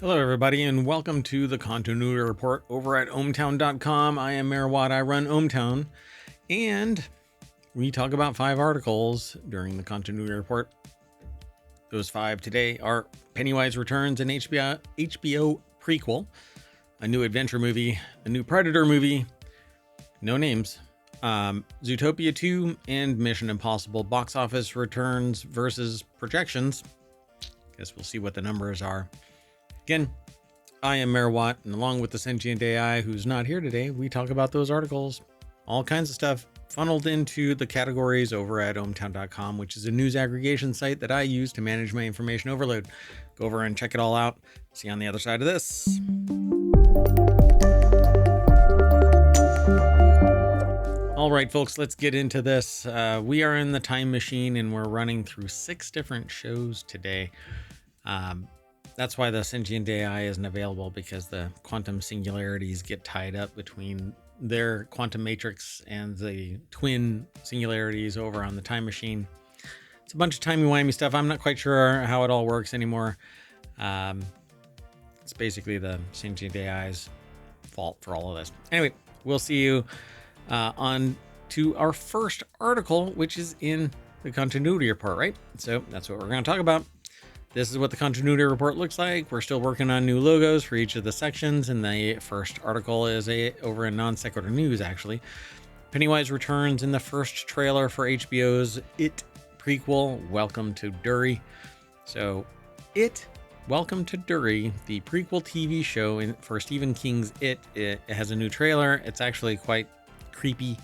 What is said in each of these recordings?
Hello, everybody, and welcome to the Continuity Report over at ohmTown.com. I am Mayor Watt. I run ohmTown, and we talk about 5 articles during the Continuity Report. Those 5 today are Pennywise Returns, an HBO prequel, a new adventure movie, a new Predator movie, no names, Zootopia 2, and Mission Impossible box office returns versus projections. Guess we'll see what the numbers are. Again, I am Mayor Watt, and along with the sentient AI who's not here today, we talk about those articles, all kinds of stuff funneled into the categories over at ohmTown.com, which is a news aggregation site that I use to manage my information overload. Go over and check it all out. See you on the other side of this. All right, folks, let's get into this. We are in the time machine, and we're running through 6 different shows today. That's why the sentient AI isn't available, because the quantum singularities get tied up between their quantum matrix and the twin singularities over on the time machine. It's a bunch of timey-wimey stuff. I'm not quite sure how it all works anymore. It's basically the sentient AI's fault for all of this. Anyway, we'll see you on to our first article, which is in the continuity report, right? So that's what we're going to talk about. This is what the continuity report looks like. We're still working on new logos for each of the sections, and the first article is over in non-sequitur news, actually. Pennywise returns in the first trailer for HBO's It prequel, Welcome to Derry. So, Welcome to Derry, the prequel TV show for Stephen King's It has a new trailer. It's actually quite creepy.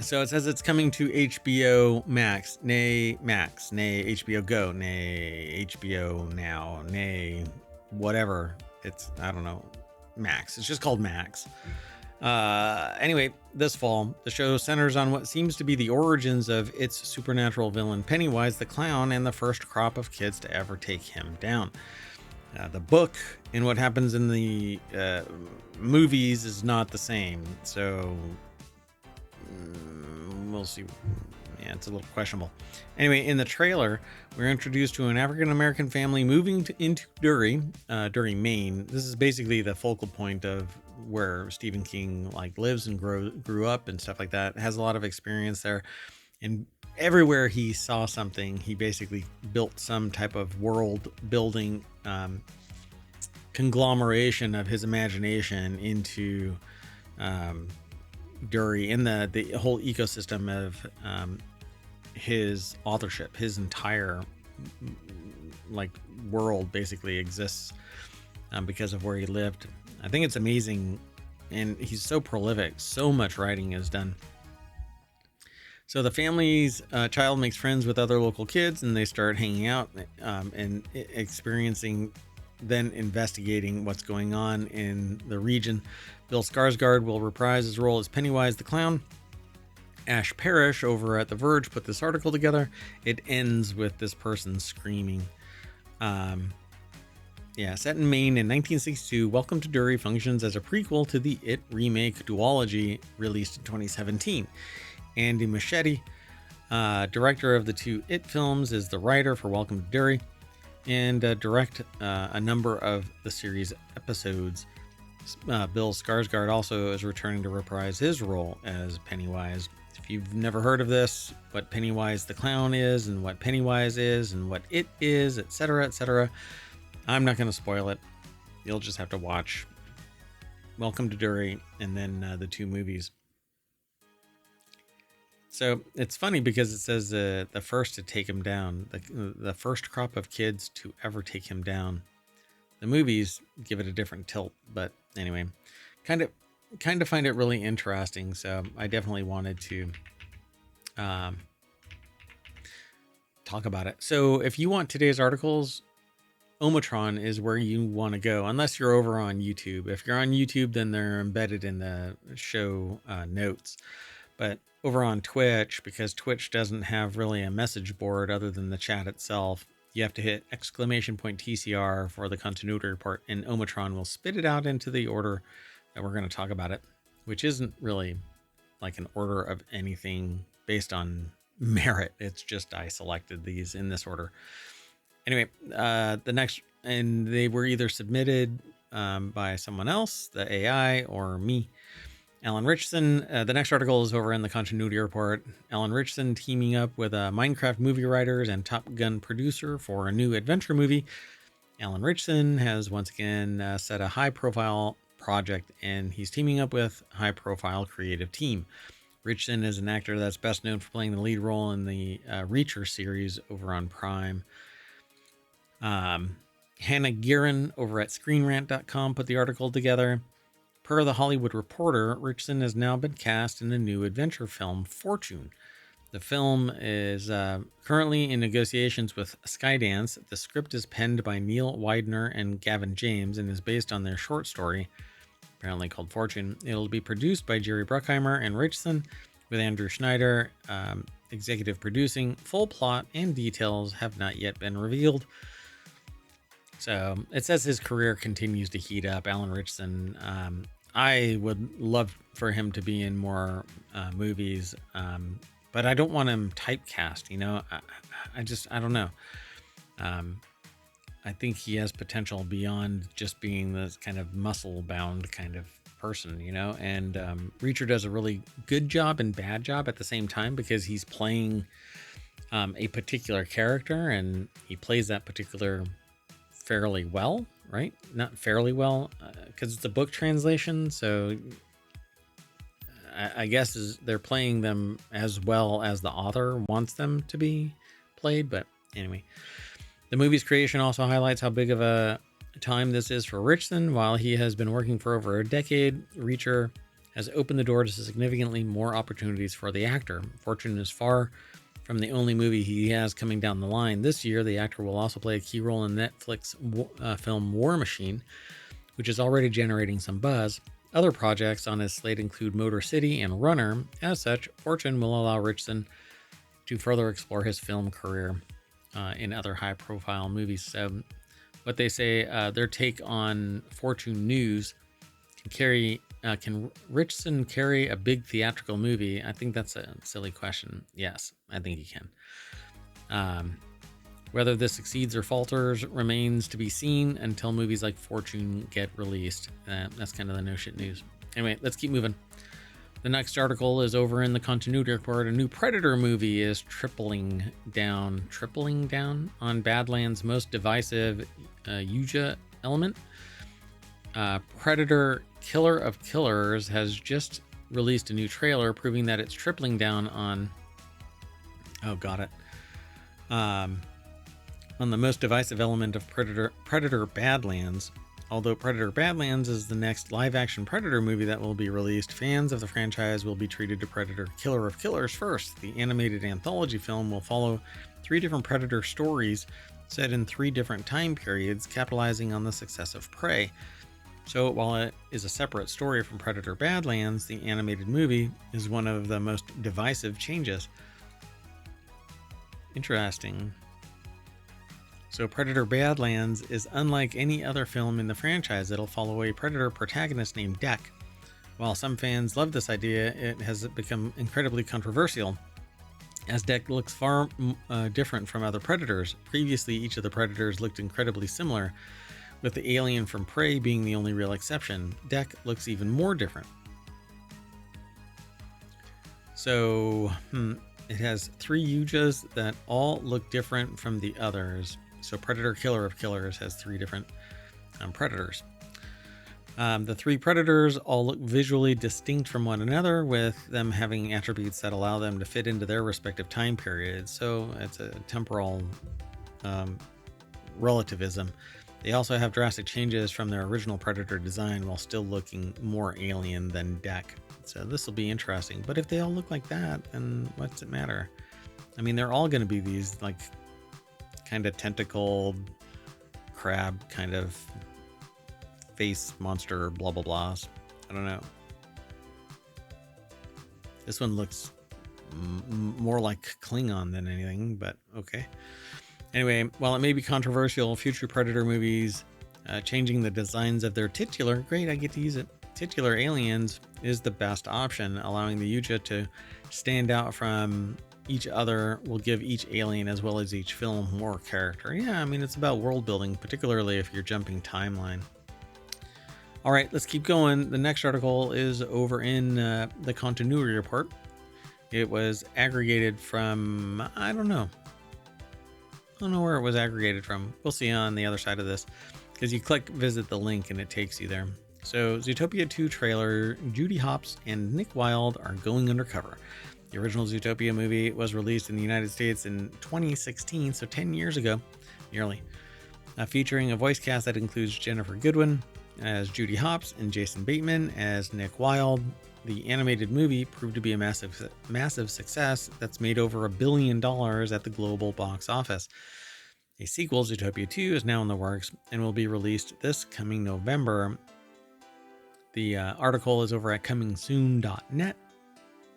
So it says it's coming to HBO Max, nay HBO Go, nay HBO Now, nay whatever. It's, I don't know, Max. It's just called Max. Anyway, this fall, the show centers on what seems to be the origins of its supernatural villain Pennywise the Clown and the first crop of kids to ever take him down. The book and what happens in the movies is not the same, so we'll see. Yeah, it's a little questionable. Anyway, in the trailer, we're introduced to an African-American family moving into Derry, Maine. This is basically the focal point of where Stephen King lives and grew up and stuff like that. Has a lot of experience there. And everywhere he saw something, he basically built some type of world building conglomeration of his imagination into Derry, in the whole ecosystem of his authorship. His entire world basically exists because of where he lived. I think it's amazing, and he's so prolific. So much writing is done. So the family's child makes friends with other local kids, and they start hanging out and experiencing, then investigating what's going on in the region. Bill Skarsgård will reprise his role as Pennywise the Clown. Ash Parrish over at The Verge put this article together. It ends with this person screaming. Set in Maine in 1962, Welcome to Derry functions as a prequel to the It remake duology released in 2017. Andy Muschietti, director of the 2 It films, is the writer for Welcome to Derry and direct a number of the series episodes. Bill Skarsgård also is returning to reprise his role as Pennywise. If you've never heard of this, what Pennywise the Clown is and what Pennywise is and what it is, etc., I'm not going to spoil it. You'll just have to watch Welcome to Derry and then the 2 movies. So it's funny because it says the first to take him down, the first crop of kids to ever take him down. The movies give it a different tilt, but anyway, kind of find it really interesting. So I definitely wanted to talk about it. So if you want today's articles, Ohmtron is where you want to go, unless you're over on YouTube. If you're on YouTube, then they're embedded in the show notes. But over on Twitch, because Twitch doesn't have really a message board other than the chat itself, you have to hit !TCR for the continuity report, and Ohmtron will spit it out into the order that we're going to talk about it, which isn't really like an order of anything based on merit. It's just I selected these in this order. Anyway, the next and they were either submitted by someone else, the AI, or me. Alan Ritchson. The next article is over in the Continuity Report. Alan Ritchson teaming up with Minecraft movie writers and Top Gun producer for a new adventure movie. Alan Ritchson has once again set a high-profile project, and he's teaming up with high-profile creative team. Ritchson is an actor that's best known for playing the lead role in the Reacher series over on Prime. Hannah Guerin over at ScreenRant.com put the article together. Per the Hollywood Reporter, Ritchson has now been cast in a new adventure film, Fortune. The film is currently in negotiations with Skydance. The script is penned by Neil Widener and Gavin James and is based on their short story, apparently called Fortune. It'll be produced by Jerry Bruckheimer and Ritchson, with Andrew Schneider executive producing. Full plot and details have not yet been revealed. So it says his career continues to heat up. Alan Ritchson, I would love for him to be in more movies, but I don't want him typecast, you know. I don't know. I think he has potential beyond just being this kind of muscle-bound kind of person, you know. And Reacher does a really good job and bad job at the same time, because he's playing a particular character, and he plays that particular fairly well, right? Not fairly well, because it's a book translation, so I guess they're playing them as well as the author wants them to be played. But anyway, the movie's creation also highlights how big of a time this is for Ritchson. While he has been working for over a decade, Reacher has opened the door to significantly more opportunities for the actor. Fortune is far from the only movie he has coming down the line. This year, the actor will also play a key role in Netflix film War Machine, which is already generating some buzz. Other projects on his slate include Motor City and Runner. As such, Fortune will allow Ritchson to further explore his film career in other high-profile movies. So what they say, their take on Fortune news can Ritchson carry a big theatrical movie? I think that's a silly question. Yes, I think he can. Whether this succeeds or falters remains to be seen until movies like Fortune get released. That's kind of the no shit news. Anyway, let's keep moving. The next article is over in the Continuity Report. A new Predator movie is tripling down on Badlands' most divisive Yuja element. Predator Killer of Killers has just released a new trailer proving that it's tripling down on the most divisive element of Predator Badlands. Although Predator Badlands is the next live-action Predator movie that will be released, fans of the franchise will be treated to Predator Killer of Killers first. The animated anthology film will follow 3 different Predator stories set in 3 different time periods, capitalizing on the success of Prey. So while it is a separate story from Predator Badlands, the animated movie is one of the most divisive changes. Interesting. So Predator Badlands is unlike any other film in the franchise. It'll follow a Predator protagonist named Deck. While some fans love this idea, it has become incredibly controversial, as Deck looks far different from other Predators. Previously, each of the Predators looked incredibly similar, with the alien from Prey being the only real exception. Deck looks even more different. So, it has 3 Yujas that all look different from the others. So Predator Killer of Killers has 3 different predators. The 3 predators all look visually distinct from one another, with them having attributes that allow them to fit into their respective time periods. So it's a temporal relativism. They also have drastic changes from their original Predator design while still looking more alien than Deck. So this will be interesting. But if they all look like that, then what's it matter? I mean, they're all going to be these like kind of tentacled crab kind of face monster blah blah blahs. I don't know. This one looks more like Klingon than anything, but okay. Anyway, while it may be controversial, future Predator movies changing the designs of their titular, great, I get to use it, titular aliens is the best option, allowing the Yuja to stand out from each other will give each alien as well as each film more character. Yeah, I mean, it's about world building, particularly if you're jumping timeline. All right, let's keep going. The next article is over in the continuity report. It was aggregated from, I don't know where it was aggregated from. We'll see on the other side of this, because you click visit the link and it takes you there. So Zootopia 2 trailer, Judy Hopps and Nick Wilde are going undercover. The original Zootopia movie was released in the United States in 2016, so 10 years ago, nearly. Featuring a voice cast that includes Jennifer Goodwin as Judy Hopps and Jason Bateman as Nick Wilde. The animated movie proved to be a massive success that's made over $1 billion at the global box office. A sequel, Zootopia 2, is now in the works and will be released this coming November. The article is over at comingsoon.net.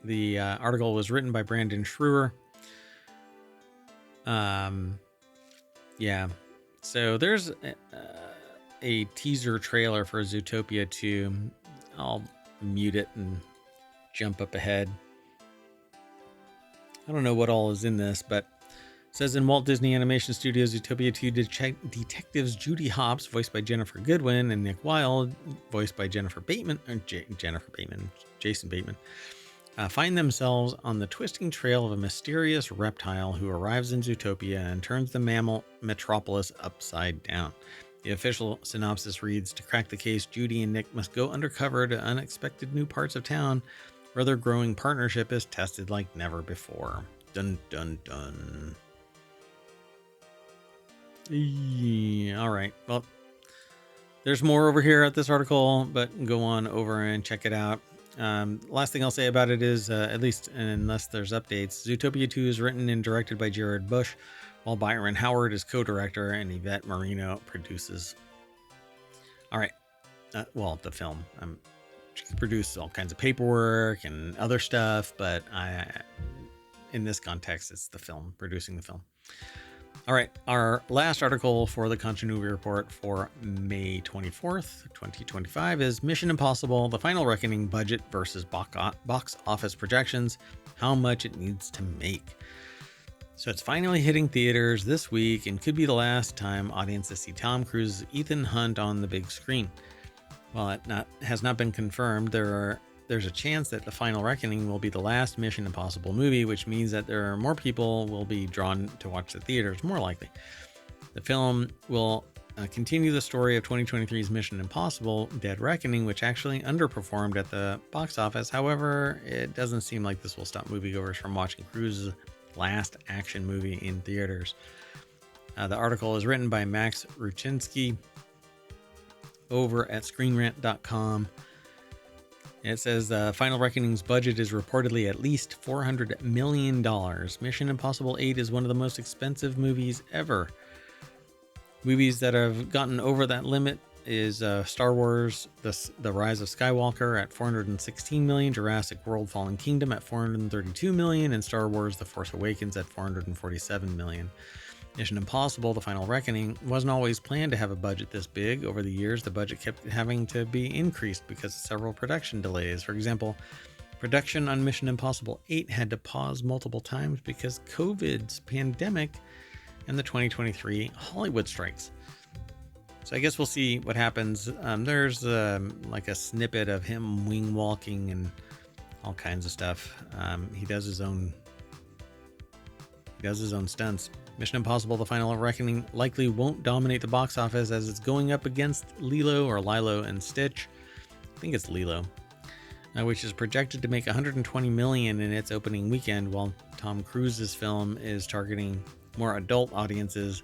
The article was written by Brandon Schrewer. Yeah. So there's a teaser trailer for Zootopia 2. I'll mute it and jump up ahead. I don't know what all is in this, but it says in Walt Disney Animation Studios Zootopia 2 detectives Judy Hopps, voiced by Jennifer Goodwin, and Nick Wilde, voiced by Jason Bateman, find themselves on the twisting trail of a mysterious reptile who arrives in Zootopia and turns the mammal metropolis upside down. The official synopsis reads, to crack the case, Judy and Nick must go undercover to unexpected new parts of town where their growing partnership is tested like never before. Dun, dun, dun. Yeah, all right. Well, there's more over here at this article, but go on over and check it out. Last thing I'll say about it is, at least unless there's updates, Zootopia 2 is written and directed by Jared Bush, while Byron Howard is co-director and Yvette Marino produces. All right. Well, the film. She produced all kinds of paperwork and other stuff, but in this context, it's the film, producing the film. All right. Our last article for the continuity report for May 24th, 2025 is Mission Impossible, The Final Reckoning budget versus box office projections, how much it needs to make. So it's finally hitting theaters this week and could be the last time audiences see Tom Cruise's Ethan Hunt on the big screen. While it has not been confirmed, there's a chance that The Final Reckoning will be the last Mission Impossible movie, which means that there are more people will be drawn to watch the theaters, more likely. The film will continue the story of 2023's Mission Impossible Dead Reckoning, which actually underperformed at the box office. However, it doesn't seem like this will stop moviegoers from watching Cruise's last action movie in theaters. The article is written by Max Ruchinsky over at ScreenRant.com. It says Final Reckoning's budget is reportedly at least $400 million. Mission Impossible 8 is one of the most expensive movies ever. Movies that have gotten over that limit is Star Wars, The Rise of Skywalker at $416 million, Jurassic World Fallen Kingdom at $432 million, and Star Wars The Force Awakens at $447 million. Mission Impossible, The Final Reckoning wasn't always planned to have a budget this big. Over the years, the budget kept having to be increased because of several production delays. For example, production on Mission Impossible 8 had to pause multiple times because COVID's pandemic and the 2023 Hollywood strikes. So I guess we'll see what happens. There's like a snippet of him wing walking and all kinds of stuff. He does his own stunts. Mission Impossible: The Final Reckoning likely won't dominate the box office as it's going up against Lilo and Stitch. I think it's Lilo, which is projected to make $120 million in its opening weekend, while Tom Cruise's film is targeting more adult audiences.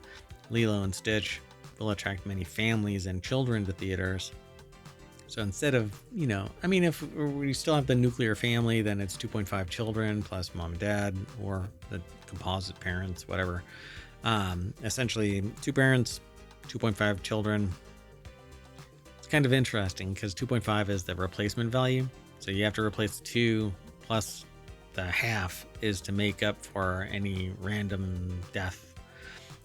Lilo and Stitch will attract many families and children to theaters. So instead of, if we still have the nuclear family, then it's 2.5 children plus mom and dad or the composite parents, whatever. Essentially 2 parents, 2.5 children. It's kind of interesting because 2.5 is the replacement value. So you have to replace 2 plus the half is to make up for any random death.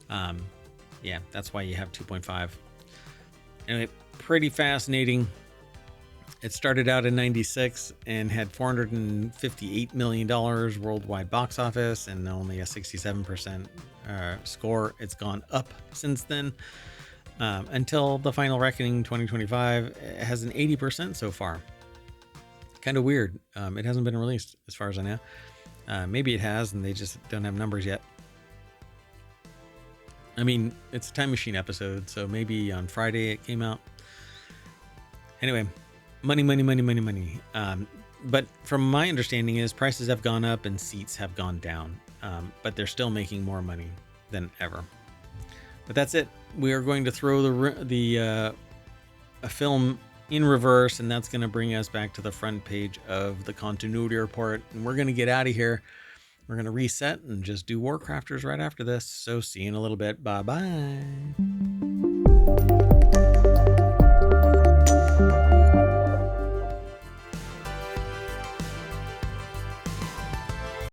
That's why you have 2.5. Anyway, pretty fascinating. It started out in 96 and had $458 million worldwide box office and only a 67% score. It's gone up since then until The Final Reckoning 2025. It has an 80% so far. Kind of weird. It hasn't been released as far as I know. Maybe it has and they just don't have numbers yet. I mean, it's a Time Machine episode, so maybe on Friday it came out. Anyway, money. But from my understanding is prices have gone up and seats have gone down, but they're still making more money than ever. But that's it. We are going to throw a film in reverse, and that's going to bring us back to the front page of the continuity report. And we're going to get out of here. We're going to reset and just do Warcrafters right after this. So see you in a little bit. Bye-bye.